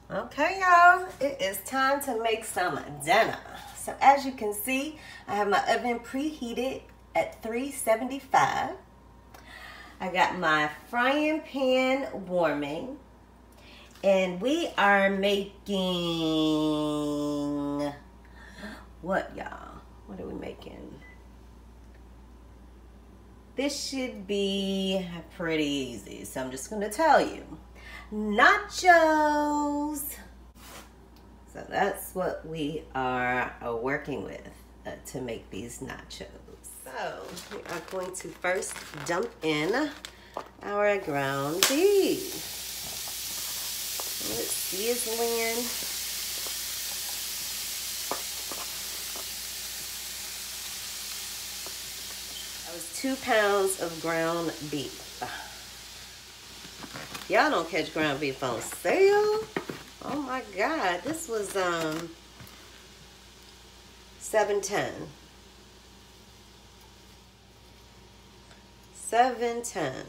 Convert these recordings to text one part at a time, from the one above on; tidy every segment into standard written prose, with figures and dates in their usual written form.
Okay, y'all, it is time to make some dinner. So as you can see, I have my oven preheated at 375. I got my frying pan warming, and we are making, what y'all? What are we making? This should be pretty easy, so I'm just gonna tell you. Nachos. So that's what we are working with to make these nachos. So we are going to first dump in our ground beef. It's sizzling. That was 2 pounds of ground beef. Y'all don't catch ground beef on sale. Oh my God, this was $7.10. $7.10.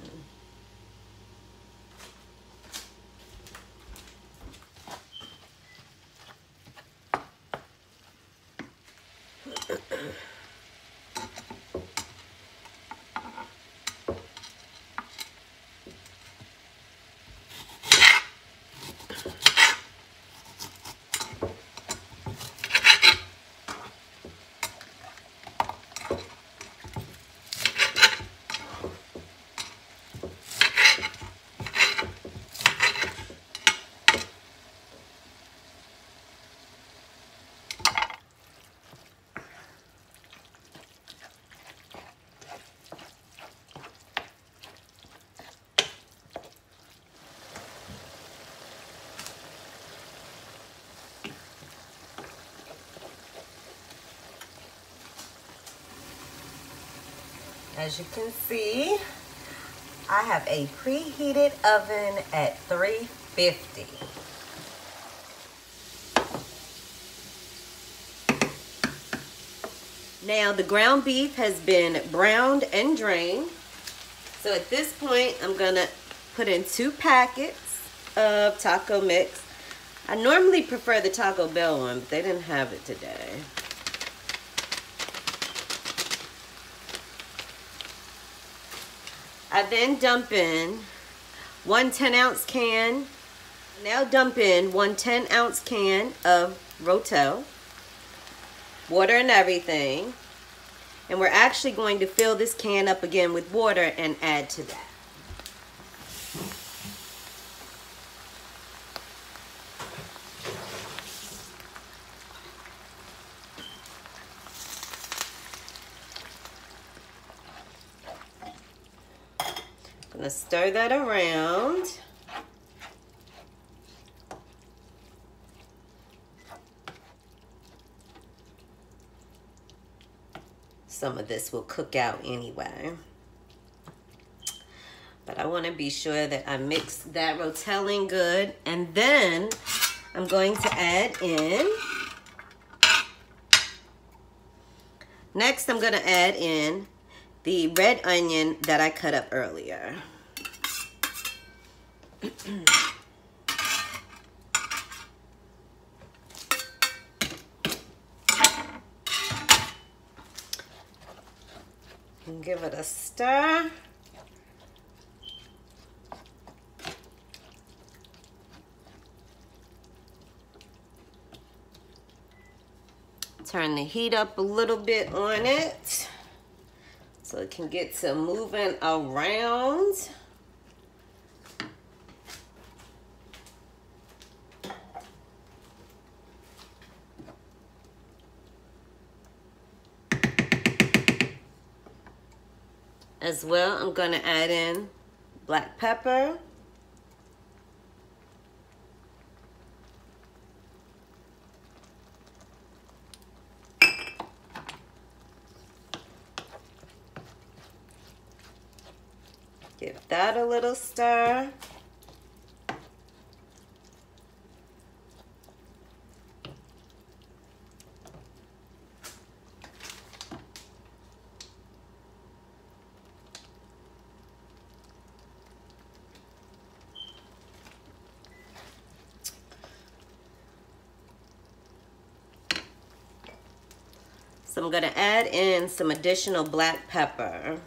As you can see, I have a preheated oven at 350. Now the ground beef has been browned and drained. So at this point, I'm gonna put in 2 packets of taco mix. I normally prefer the Taco Bell one, but they didn't have it today. I then dump in 1 10-ounce can. Now dump in 1 10-ounce can of Rotel, water and everything. And we're actually going to fill this can up again with water and add to that. I'm gonna stir that around. Some of this will cook out anyway. But I want to be sure that I mix that Rotelling good. And then I'm going to add in. Next, I'm going to add in the red onion that I cut up earlier. And give it a stir. Turn the heat up a little bit on it so it can get to moving around. As well, I'm going to add in black pepper. Give that a little stir. So I'm gonna add in some additional black pepper.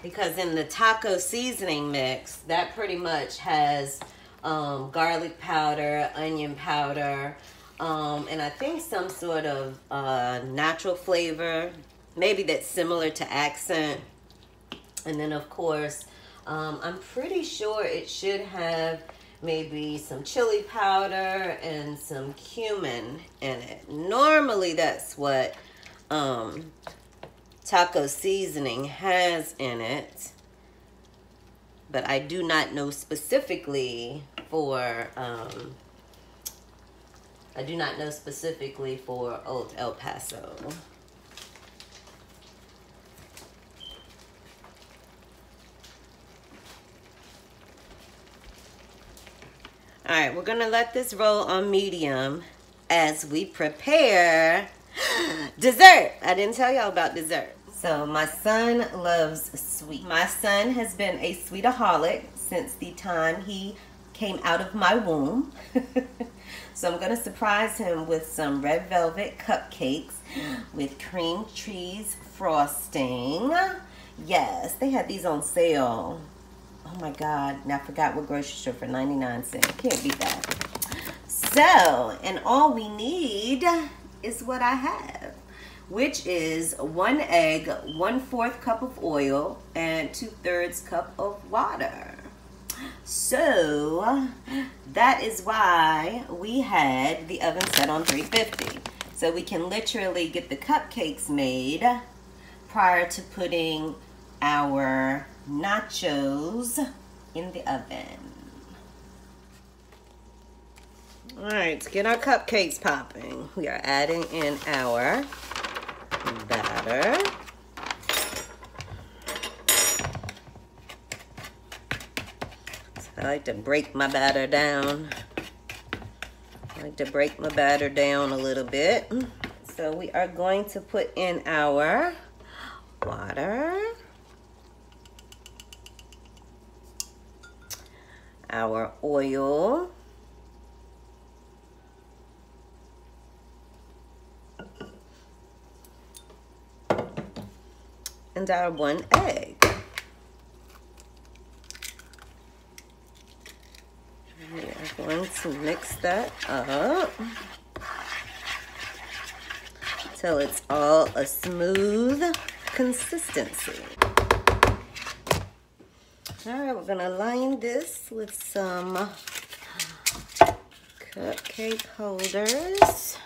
Because in the taco seasoning mix, that pretty much has garlic powder, onion powder, and I think some sort of natural flavor, maybe that's similar to accent. And then of course, I'm pretty sure it should have maybe some chili powder and some cumin in it. Normally that's what taco seasoning has in it, but I do not know specifically for Old El Paso. All right, we're gonna let this roll on medium as we prepare dessert. I didn't tell y'all about dessert. So my son loves sweet. My son has been a sweetaholic since the time he came out of my womb. So I'm gonna surprise him with some red velvet cupcakes with cream cheese frosting. Yes, they had these on sale. Oh my God, and I forgot what grocery store for 99 cents. Can't beat that. So, and all we need is what I have, which is 1 egg, 1/4 cup of oil, and 2/3 cup of water. So that is why we had the oven set on 350. So we can literally get the cupcakes made prior to putting our nachos in the oven. All right, to get our cupcakes popping, we are adding in our batter. So I like to break my batter down. I like to break my batter down a little bit. So we are going to put in our water, our oil, and our 1 egg. We are going to mix that up till it's all a smooth consistency. All right, we're gonna line this with some cupcake holders.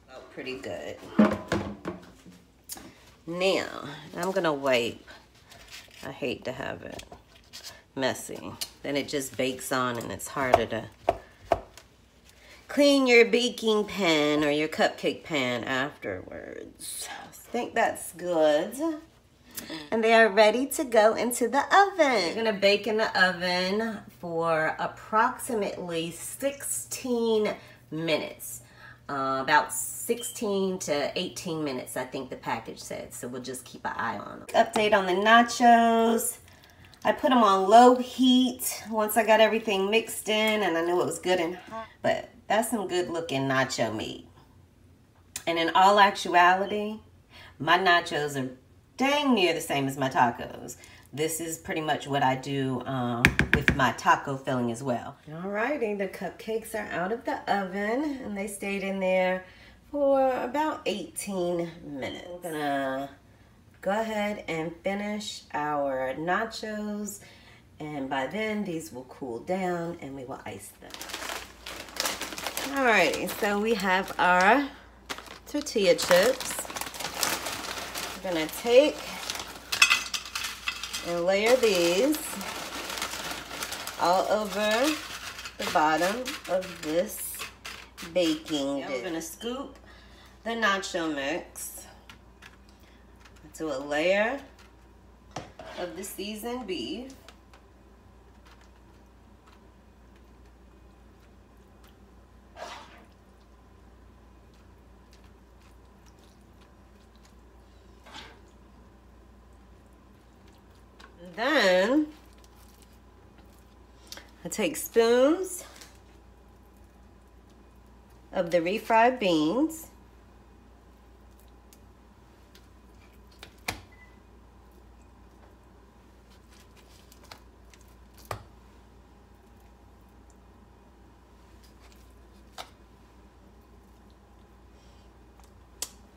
Oh, pretty good. Now, I'm gonna wipe. I hate to have it messy. Then it just bakes on and it's harder to clean your baking pan or your cupcake pan afterwards. I think that's good. And they are ready to go into the oven. You're gonna bake in the oven for approximately 16 minutes. About 16 to 18 minutes, I think the package said. So we'll just keep an eye on them. Update on the nachos. I put them on low heat once I got everything mixed in and I knew it was good and hot. But that's some good looking nacho meat. And in all actuality, my nachos are dang near the same as my tacos. This is pretty much what I do with my taco filling as well. Alrighty, the cupcakes are out of the oven and they stayed in there for about 18 minutes. We're gonna go ahead and finish our nachos, and by then these will cool down and we will ice them. Alrighty, so we have our tortilla chips. We're gonna take and layer these all over the bottom of this baking dish. We're gonna scoop the nacho mix into a layer of the seasoned beef. Then take spoons of the refried beans.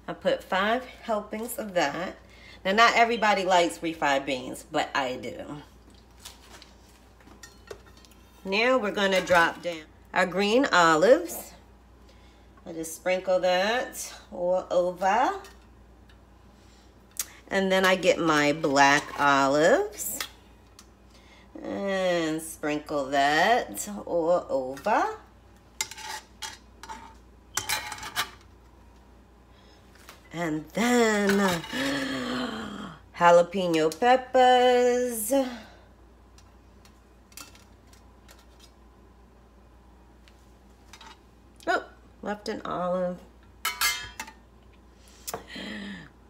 I put 5 helpings of that. Now, not everybody likes refried beans, but I do. Now we're going to drop down our green olives. I just sprinkle that all over. And then I get my black olives and sprinkle that all over. And then jalapeno peppers. Oh, left an olive.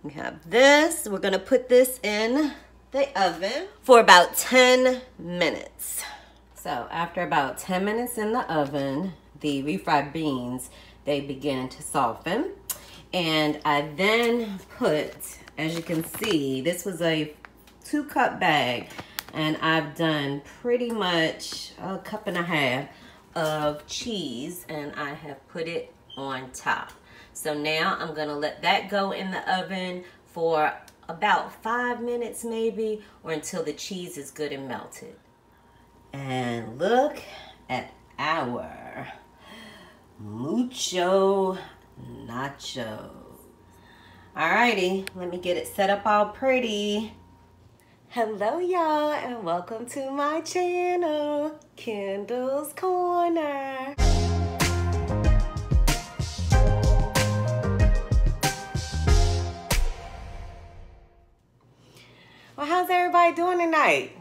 We have this. We're gonna put this in the oven for about 10 minutes. So after about 10 minutes in the oven, the refried beans, they begin to soften. And I then put, as you can see, this was a 2-cup bag, and I've done pretty much a 1.5 cups of cheese, and I have put it on top. So now I'm gonna let that go in the oven for about 5 minutes maybe, or until the cheese is good and melted. And look at our mucho nachos. Alrighty, let me get it set up all pretty. Hello y'all, and welcome to my channel, Kendall's Corner. Well, how's everybody doing tonight?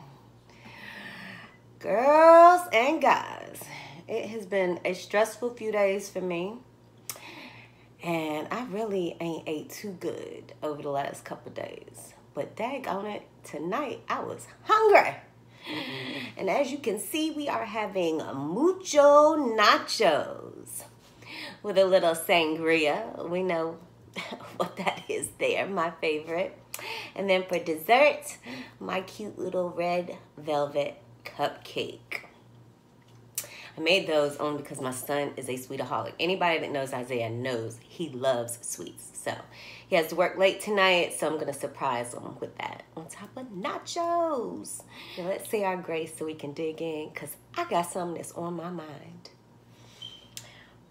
Girls and guys, it has been a stressful few days for me. And I really ain't ate too good over the last couple days. But daggone it, tonight I was hungry. And as you can see, we are having mucho nachos with a little sangria. We know what that is there, my favorite. And then for dessert, my cute little red velvet cupcake. I made those only because my son is a sweetaholic. Anybody that knows Isaiah knows he loves sweets. So he has to work late tonight, so I'm going to surprise him with that on top of nachos. Now let's say our grace so we can dig in, because I got something that's on my mind.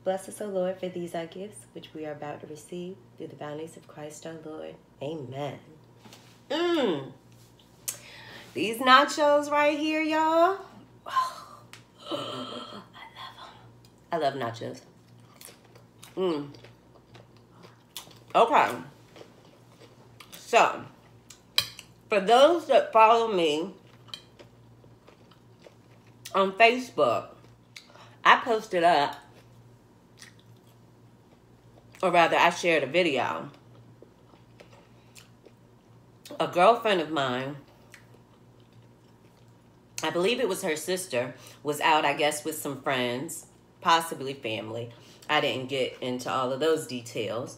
Bless us, O Lord, for these our gifts, which we are about to receive through the bounties of Christ our Lord. Amen. These nachos right here, y'all. I love nachos. Okay. So, for those that follow me on Facebook, I posted up, or rather I shared a video. A girlfriend of mine, I believe it was her sister, was out, I guess, with some friends, possibly family. I didn't get into all of those details.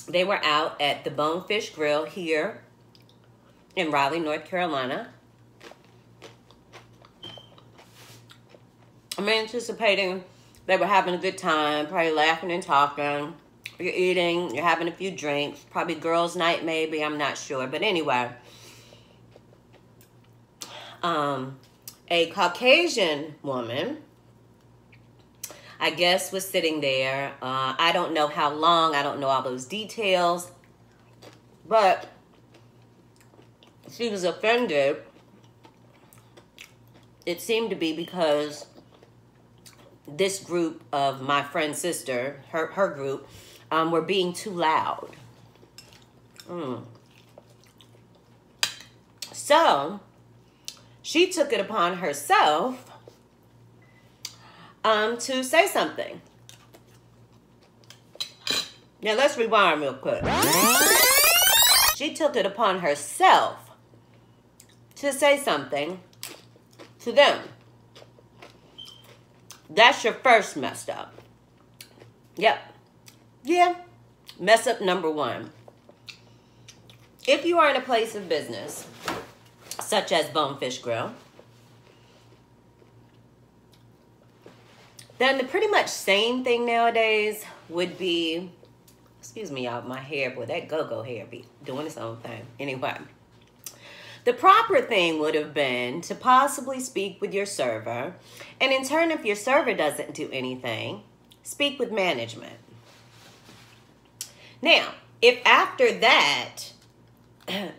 They were out at the Bonefish Grill here in Raleigh, North Carolina. I'm anticipating they were having a good time, probably laughing and talking. You're eating, you're having a few drinks, probably girls' night maybe, I'm not sure. But anyway, a Caucasian woman, I guess, was sitting there. I don't know how long, I don't know all those details, but she was offended. It seemed to be because this group of my friend's sister, her group, were being too loud. So she took it upon herself to say something. Now let's rewind real quick. She took it upon herself to say something to them. That's your first messed up. Yep. Yeah. Mess up number one. If you are in a place of business, such as Bonefish Grill, then the pretty much same thing nowadays would be, excuse me, y'all, my hair, boy, that go-go hair be doing its own thing. Anyway, the proper thing would have been to possibly speak with your server, and in turn, if your server doesn't do anything, speak with management. Now, if after that,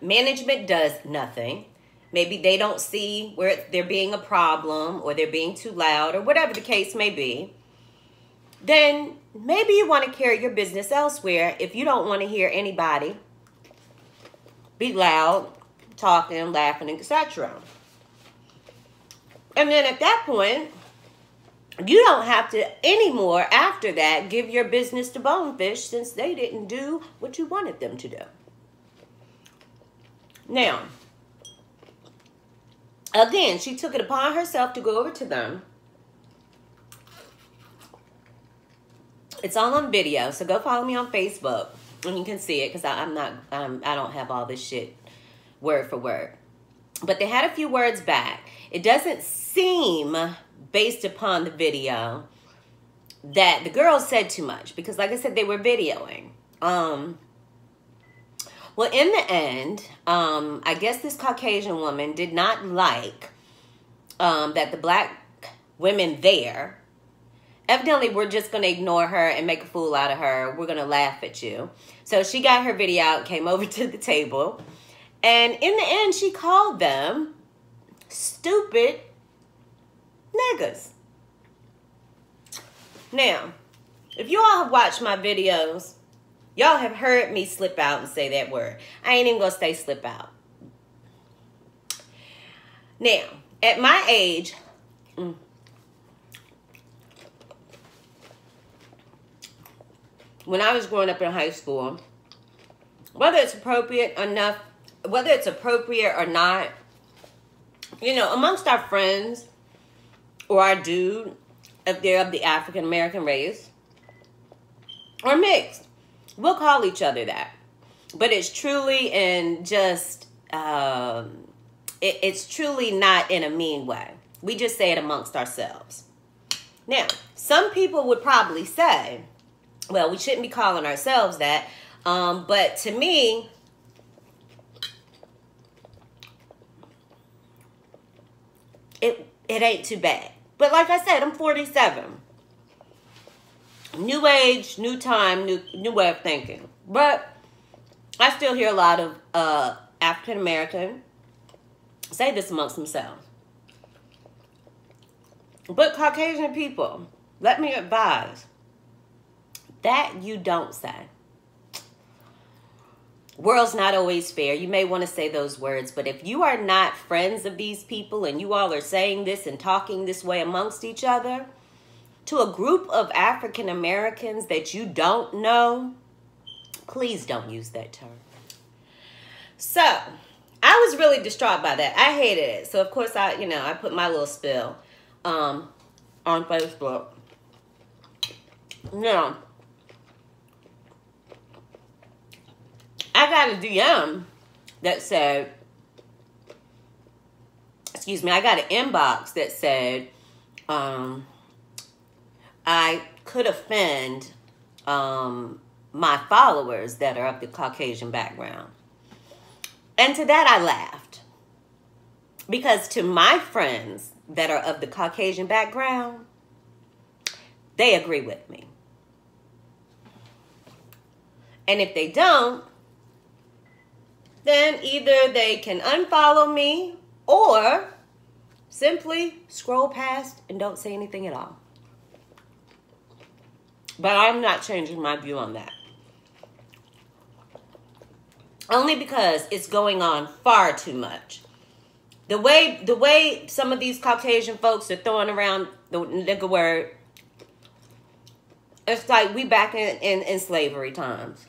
management does nothing, maybe they don't see where there being a problem or they're being too loud or whatever the case may be, then maybe you want to carry your business elsewhere if you don't want to hear anybody be loud, talking, laughing, etc. And then at that point, you don't have to anymore after that give your business to Bonefish since they didn't do what you wanted them to do. Now, again, she took it upon herself to go over to them. It's all on video, so go follow me on Facebook and you can see it because I don't have all this shit word for word. But they had a few words back. It doesn't seem, based upon the video, that the girls said too much because, like I said, they were videoing. Well, in the end, I guess this Caucasian woman did not like that the black women there, evidently we're just going to ignore her and make a fool out of her. We're going to laugh at you. So she got her video out, came over to the table, and in the end, she called them stupid niggas. Now, if you all have watched my videos, y'all have heard me slip out and say that word. I ain't even gonna say slip out. Now, at my age, when I was growing up in high school, whether it's appropriate or not, you know, amongst our friends or our dude, if they're of the African American race or mixed, we'll call each other that. But it's truly in just, it's truly not in a mean way. We just say it amongst ourselves. Now, some people would probably say, well, we shouldn't be calling ourselves that. But to me, it ain't too bad. But like I said, I'm 47. New age, new time, new way of thinking. But I still hear a lot of African American say this amongst themselves. But Caucasian people, let me advise, that you don't say. World's not always fair. You may want to say those words, but if you are not friends of these people and you all are saying this and talking this way amongst each other to a group of African Americans that you don't know, please don't use that term. So, I was really distraught by that. I hated it. So, of course, I put my little spill on Facebook. Now, I got a DM that said, excuse me, I got an inbox that said, I could offend my followers that are of the Caucasian background. And to that I laughed. Because to my friends that are of the Caucasian background, they agree with me. And if they don't, then either they can unfollow me or simply scroll past and don't say anything at all. But I'm not changing my view on that. Only because it's going on far too much. The way some of these Caucasian folks are throwing around the nigga word, it's like we back in slavery times.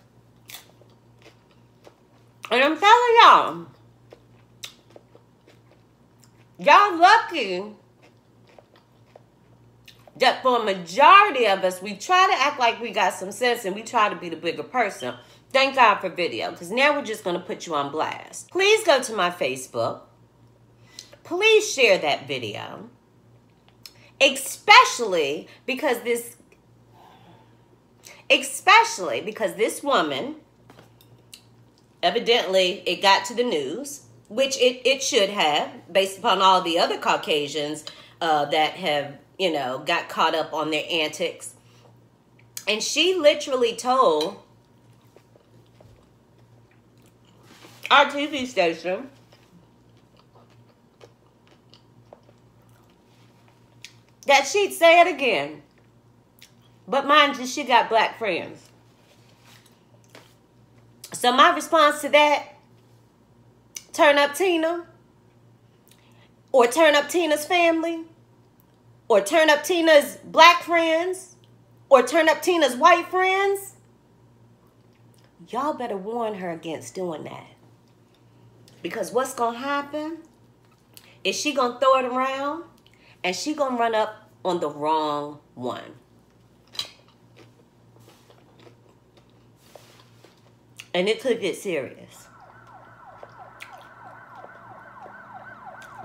And I'm telling y'all, Y'all lucky that for a majority of us, we try to act like we got some sense and we try to be the bigger person. Thank God for video, because now we're just going to put you on blast. Please go to my Facebook. Please share that video. Especially because this woman, evidently it got to the news, which it should have, based upon all the other Caucasians that have, got caught up on their antics. And she literally told our TV station that she'd say it again. But mind you, she got black friends. So my response to that, turn up Tina, or turn up Tina's family, or turn up Tina's black friends, or turn up Tina's white friends. Y'all better warn her against doing that. Because what's going to happen is she going to throw it around and she going to run up on the wrong one. And it could get serious.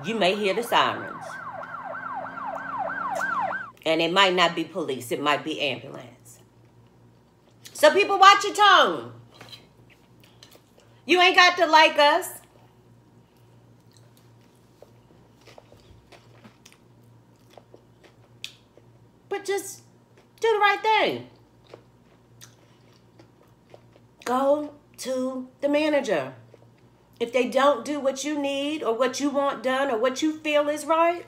You may hear the sirens. And it might not be police. It might be ambulance. So people, watch your tone. You ain't got to like us. But just do the right thing. Go to the manager. If they don't do what you need or what you want done or what you feel is right,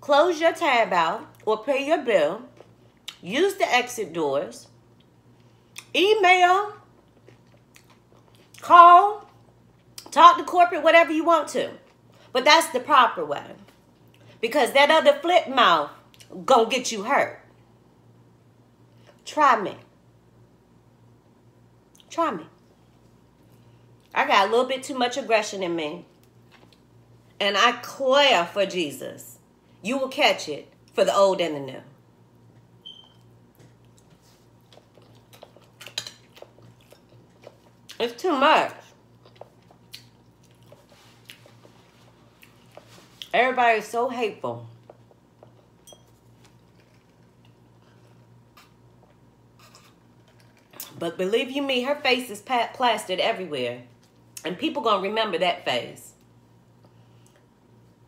close your tab out or pay your bill. Use the exit doors. Email. Call. Talk to corporate, whatever you want to. But that's the proper way. Because that other flip mouth gonna get you hurt. Try me. Try me. I got a little bit too much aggression in me. And I declare for Jesus, you will catch it for the old and the new. It's too much. Everybody's so hateful. But believe you me, her face is plastered everywhere. And people gonna remember that face.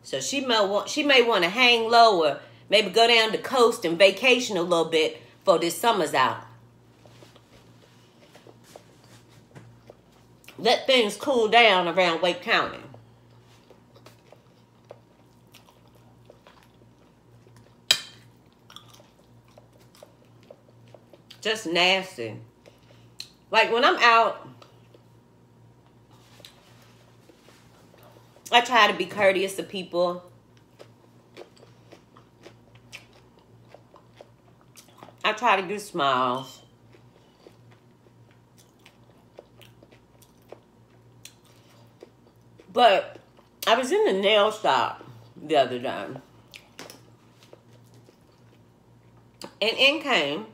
So she may want to hang low or maybe go down the coast and vacation a little bit before this summer's out. Let things cool down around Wake County. Just nasty. Like when I'm out, I try to be courteous to people. I try to do smiles. But I was in the nail shop the other day. And in came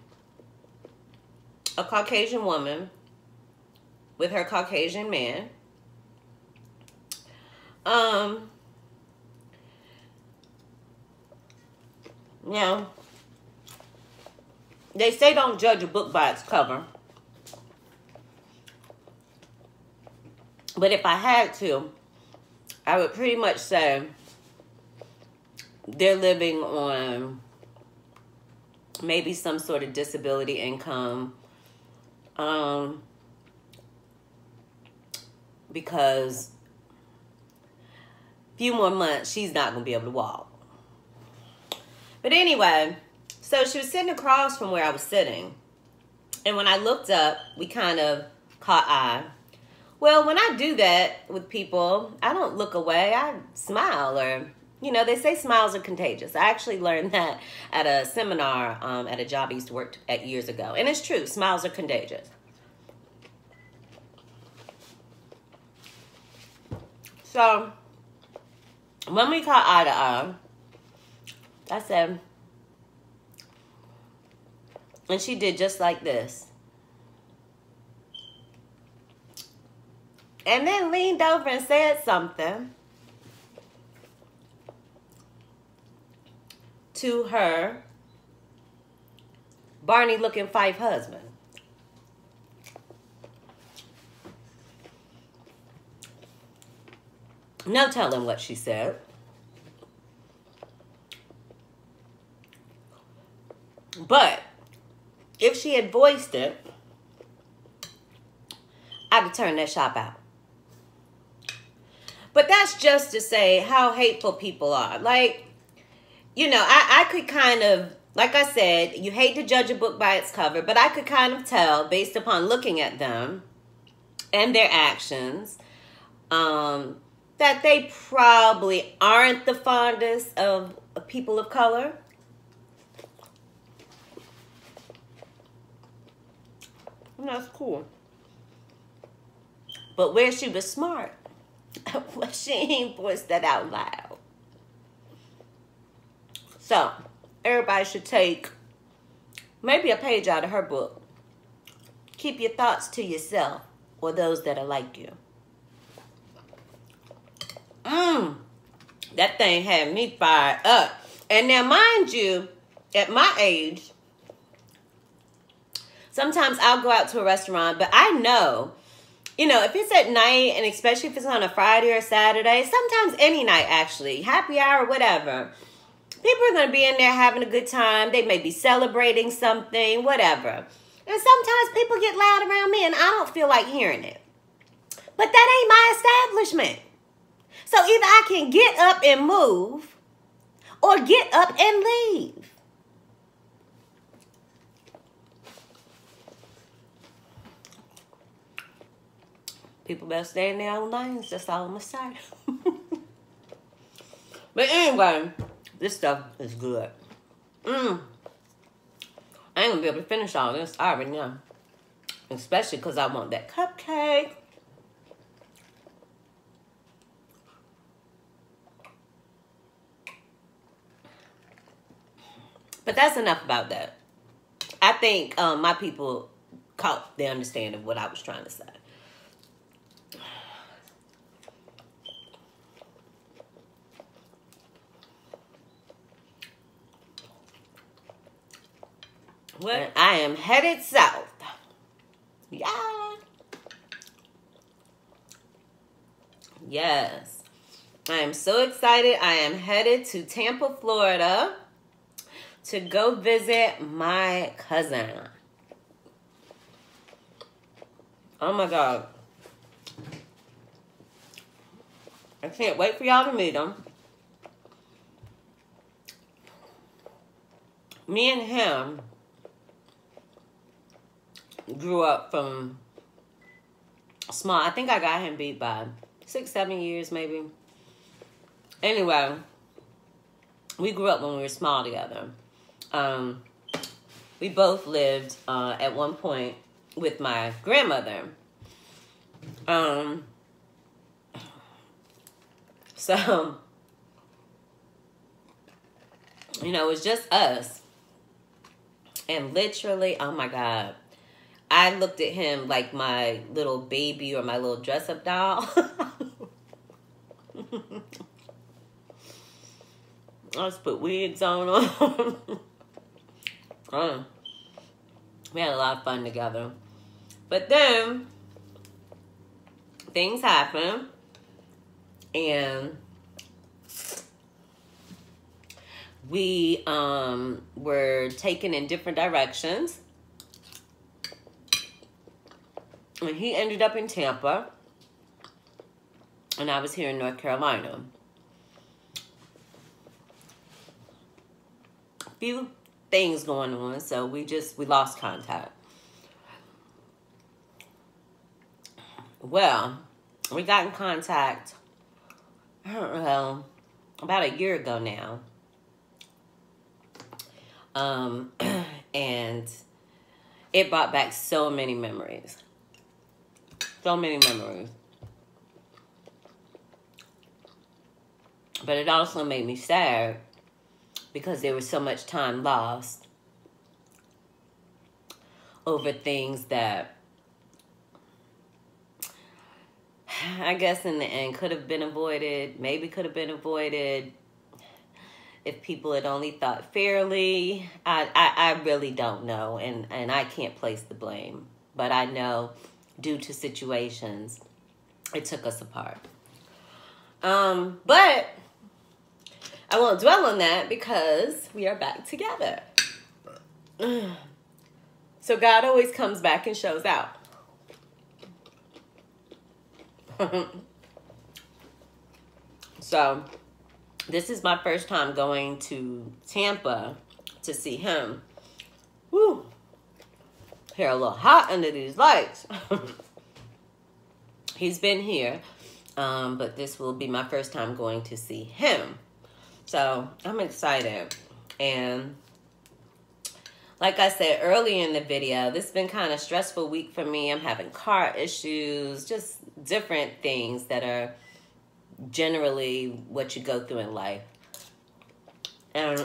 a Caucasian woman with her Caucasian man. Now, they say don't judge a book by its cover. But if I had to, I would pretty much say they're living on maybe some sort of disability income. Because a few more months, she's not going to be able to walk. But anyway, so she was sitting across from where I was sitting. And when I looked up, we kind of caught eye. Well, when I do that with people, I don't look away. I smile or, they say smiles are contagious. I actually learned that at a seminar at a job I used to work at years ago. And it's true. Smiles are contagious. So when we caught eye to eye, I said, and she did just like this. And then leaned over and said something to her Barney-looking Fife husband. No telling what she said. But if she had voiced it, I'd have turned that shop out. But that's just to say how hateful people are. Like, you know, I could kind of, like I said, you hate to judge a book by its cover, but I could kind of tell based upon looking at them and their actions that they probably aren't the fondest of people of color. And that's cool. But where she was smart, well, she ain't voiced that out loud. So, everybody should take maybe a page out of her book. Keep your thoughts to yourself or those that are like you. That thing had me fired up. And now, mind you, at my age, sometimes I'll go out to a restaurant, but I know, you know, if it's at night, and especially if it's on a Friday or Saturday, sometimes any night actually, happy hour, whatever, people are going to be in there having a good time. They may be celebrating something, whatever. And sometimes people get loud around me and I don't feel like hearing it. But that ain't my establishment. So either I can get up and move or get up and leave. People better stay in their own lanes. That's all I'm going to say. But anyway, this stuff is good. I ain't going to be able to finish all this. I already know. Especially because I want that cupcake. But that's enough about that. I think my people caught the understanding of what I was trying to say. Well, I am headed south. Yeah. Yes. I am so excited. I am headed to Tampa, Florida to go visit my cousin. Oh my God. I can't wait for y'all to meet him. Me and him grew up from small. I think I got him beat by 6-7 years maybe. Anyway, we grew up when we were small together. We both lived at one point with my grandmother. So, you know, it was just us. And literally, oh my God, I looked at him like my little baby or my little dress-up doll. I just put wigs on. We had a lot of fun together. But then, things happened. And we were taken in different directions. And he ended up in Tampa. And I was here in North Carolina. A few things going on, so we lost contact. Well, we got in contact, I don't know, about a year ago now. And it brought back so many memories. So many memories. But it also made me sad because there was so much time lost over things that I guess in the end could have been avoided, maybe could have been avoided if people had only thought fairly. I really don't know, and I can't place the blame. But I know due to situations, it took us apart. But I won't dwell on that because we are back together. So God always comes back and shows out. So this is my first time going to Tampa to see him. Woo. Hair a little hot under these lights. He's been here, but this will be my first time going to see him. So I'm excited. And like I said earlier in the video, this has been kind of stressful week for me. I'm having car issues, just different things that are generally what you go through in life. And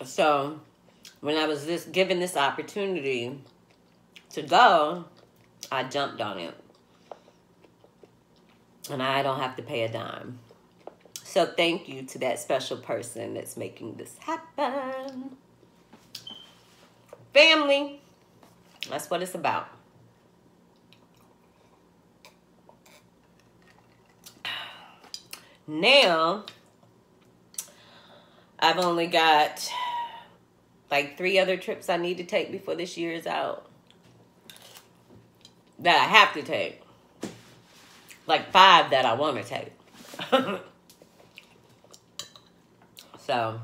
so when I was given this opportunity to go, I jumped on it. And I don't have to pay a dime. So thank you to that special person that's making this happen. Family, that's what it's about. Now, I've only got like 3 other trips I need to take before this year is out. That I have to take. Like 5 that I want to take. So,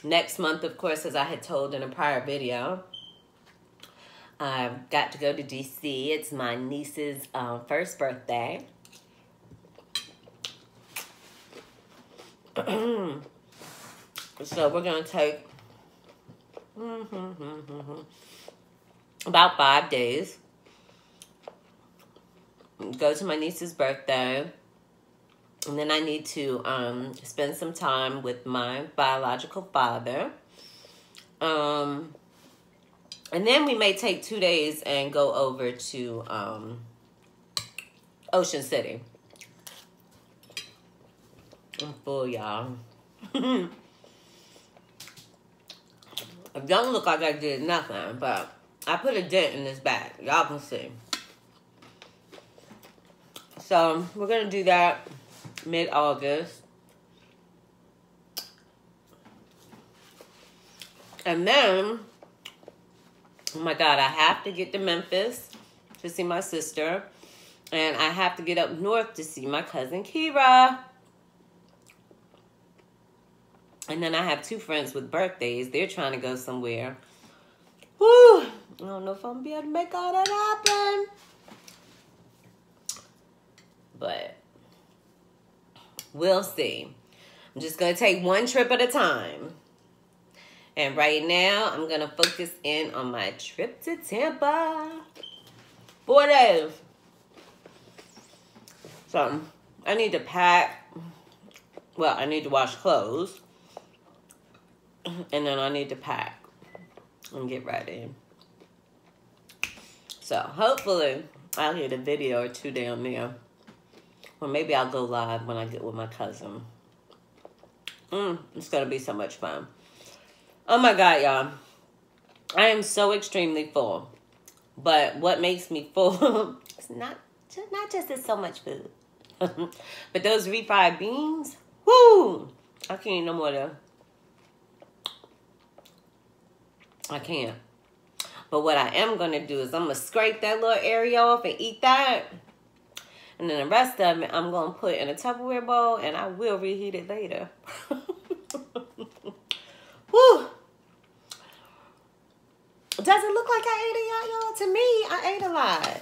next month, of course, as I had told in a prior video, I've got to go to DC. It's my niece's first birthday. So we're going to take about 5 days. Go to my niece's birthday. And then I need to spend some time with my biological father. And then we may take 2 days and go over to Ocean City. I'm full, y'all. It don't look like I did nothing, but I put a dent in this bag. Y'all can see. So we're going to do that mid-August. And then, oh my God, I have to get to Memphis to see my sister. And I have to get up north to see my cousin Kira. And then I have 2 friends with birthdays. They're trying to go somewhere. Woo! I don't know if I'm going to be able to make all that happen. But we'll see. I'm just going to take 1 trip at a time. And right now, I'm going to focus in on my trip to Tampa. 4 days. So, I need to pack. Well, I need to wash clothes. And then I need to pack and get ready. So, hopefully, I'll get a video or 2 down there. Or maybe I'll go live when I get with my cousin. It's going to be so much fun. Oh my God, y'all. I am so extremely full. But what makes me full is not just it's so much food. But those refried beans, whoo! I can't eat no more though. I can't. But what I am going to do is I'm going to scrape that little area off and eat that. And then the rest of it, I'm going to put in a Tupperware bowl, and I will reheat it later. Woo! Does it look like I ate it, y'all? To me, I ate a lot.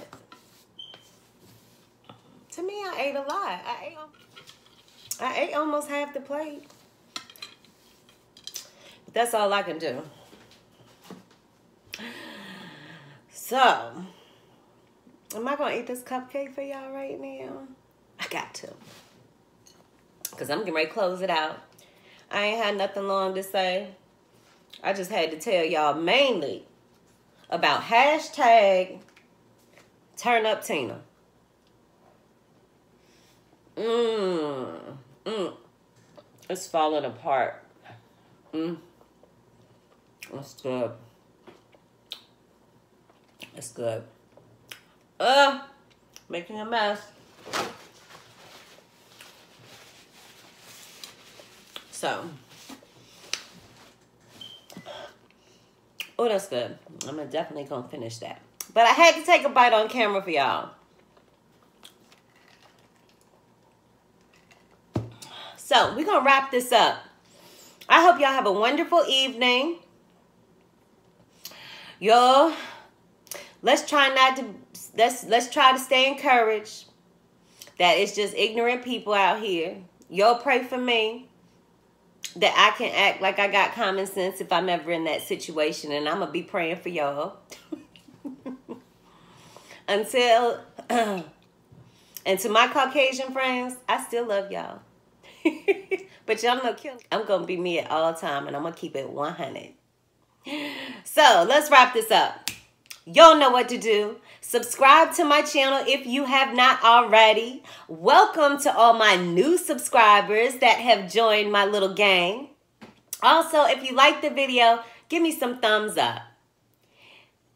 To me, I ate a lot. I ate almost half the plate. But that's all I can do. So, Am I going to eat this cupcake for y'all right now? I got to. Because I'm getting ready to close it out. I ain't had nothing long to say. I just had to tell y'all mainly about hashtag Turn Up Tina. It's falling apart. It's good. It's good. Making a mess. So, oh, that's good. I'm definitely gonna finish that. But I had to take a bite on camera for y'all. So, we're gonna wrap this up. I hope y'all have a wonderful evening. Y'all, let's try to stay encouraged. That it's just ignorant people out here. Y'all pray for me that I can act like I got common sense if I'm ever in that situation, and I'm gonna be praying for y'all. Until and to my Caucasian friends, I still love y'all. But y'all know I'm gonna be me at all time, and I'm gonna keep it 100. So let's wrap this up. Y'all know what to do. Subscribe to my channel if you have not already. Welcome to all my new subscribers that have joined my little gang. Also, if you like the video, give me some thumbs up.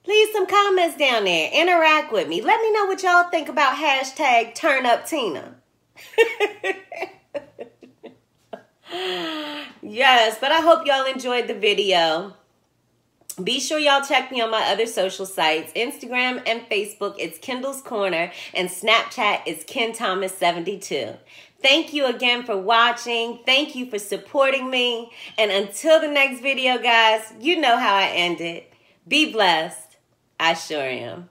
Leave some comments down there. Interact with me. Let me know what y'all think about hashtag Turn Up Tina. Yes, but I hope y'all enjoyed the video. Be sure y'all check me on my other social sites. Instagram and Facebook, it's Kendall's Corner. And Snapchat is KenThomas72. Thank you again for watching. Thank you for supporting me. And until the next video, guys, you know how I end it. Be blessed. I sure am.